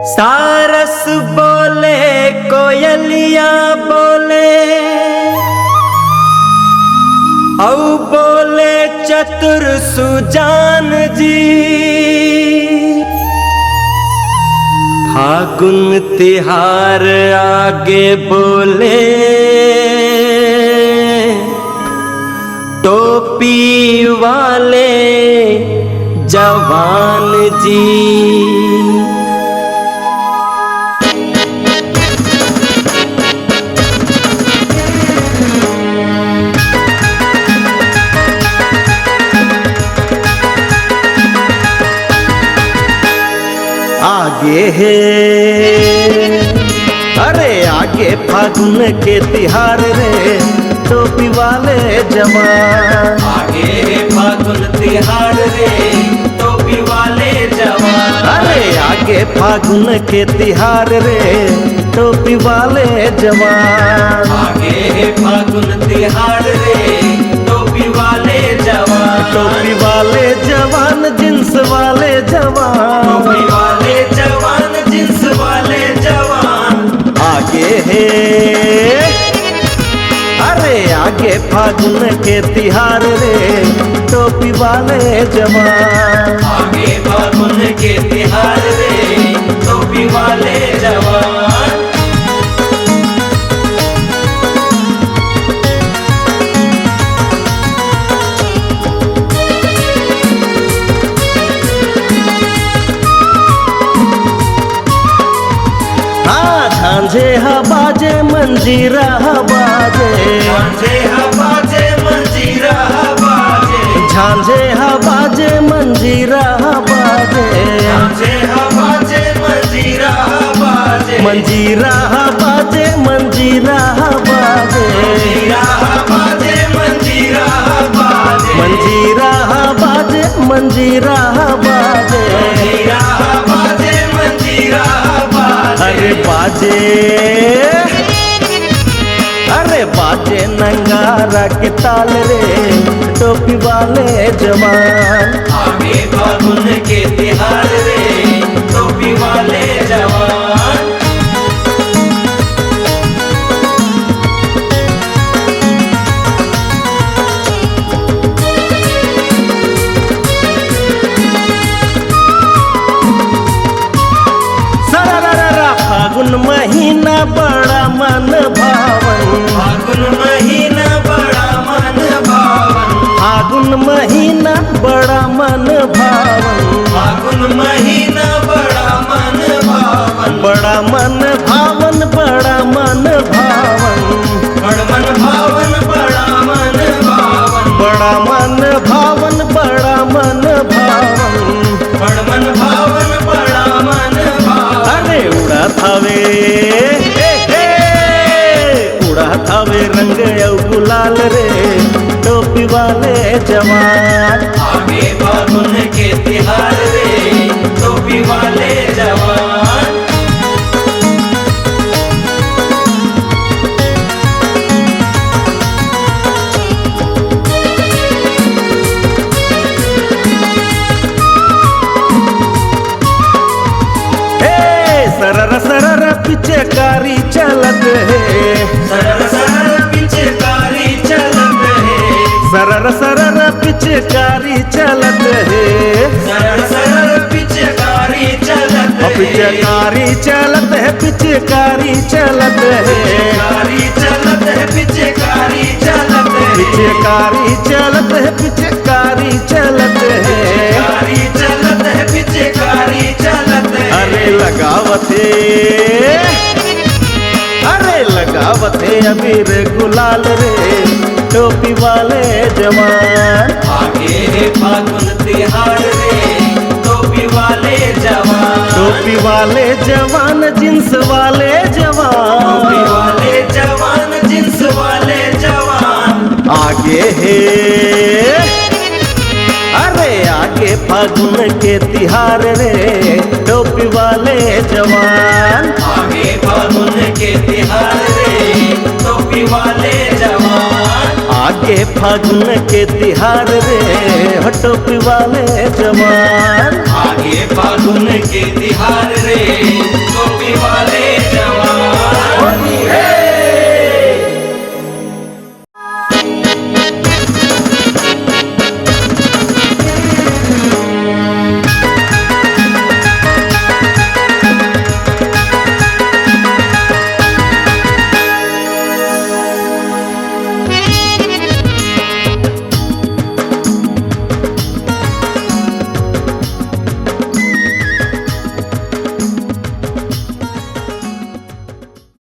सारस बोले कोयलिया बोले औ बोले चतुर सुजान जी। फागुन तिहार आगे बोले टोपी वाले जवान जी। आगे है अरे आगे फागुन के तिहार रे टोपी वाले जवान। आगे है फागुन तिहार रे टोपी वाले जवान। अरे आगे फागुन के तिहार रे टोपी वाले जवान। आगे है फागुन तिहार रे टोपी वाले जवान। टोपी वाले जवान जींस वाले जवान। टोपी वाले जवान जींस वाले जवान। आगे है अरे आगे फागुन के तिहार रे टोपी वाले जवान। आगे फागुन के तिहार रे टोपी वाले जवान। झांझे बाजे मंजीरा बाजे। झांझे बाजे मंजीरा बाजे। झांझे बाजे मंजीरा बाजे। झांझे बाजे मंजीरा बाजे। मंजीरा बाजे मंजीरा बाजे। मंजीरा बाजे मंजीरा बाजे। मंजीरा बाजे मंजीरा बाजे। मंजीरा बाजे मंजीरा बाजे। अरे बाजे अरे बाजे नंगारा के ताल रे टोपी वाले जवान। आगे फागुन के तिहार रे टोपी वाले जवान। फागुन महीना बड़ा मन भावन। फागुन महीना बड़ा मन भावन। फागुन महीना बड़ा मन भावन। फागुन महीना बड़ा मन भावन। बड़ा मन भावन बड़ा मन भावन। बड़ मन भावन बड़ा मन भावन। बड़ा मन भावन बड़ा मन भावन। बड़ मन भावन बड़ा मन भावन। अरे उड़ा थावे उड़ा थावे रंग औ गुलाल रे टोपी वाले जवान। आगे फागुन के तिहार रे टोपी वाले जवान। सरर सरर पिचकारी चलत है। सरर सरर पिचकारी चलत है। सरर सरर पिचकारी चलत है। सरर सरर पिचकारी चलत है। पिचकारी चलत है पिचकारी चलत है। पिचकारी चलत है पिचकारी चलत है। पिचकारी चलत है पिचकारी चलत है। पिचकारी चलत है पिचकारी चलत है। अरे लगावते अरे लगावते अबीर गुलाल रे टोपी वाले जवान। आगे है फागुन तिहार रे टोपी वाले जवान। टोपी वाले जवान जींस वाले जवान। टोपी वाले जवान जींस वाले जवान। आगे है अरे आगे फागुन के तिहार रे टोपी वाले जवान। आगे फागुन के तिहार रे टोपी वाले जवान। आगे फागुन के तिहार रे टोपी वाले जवान। आगे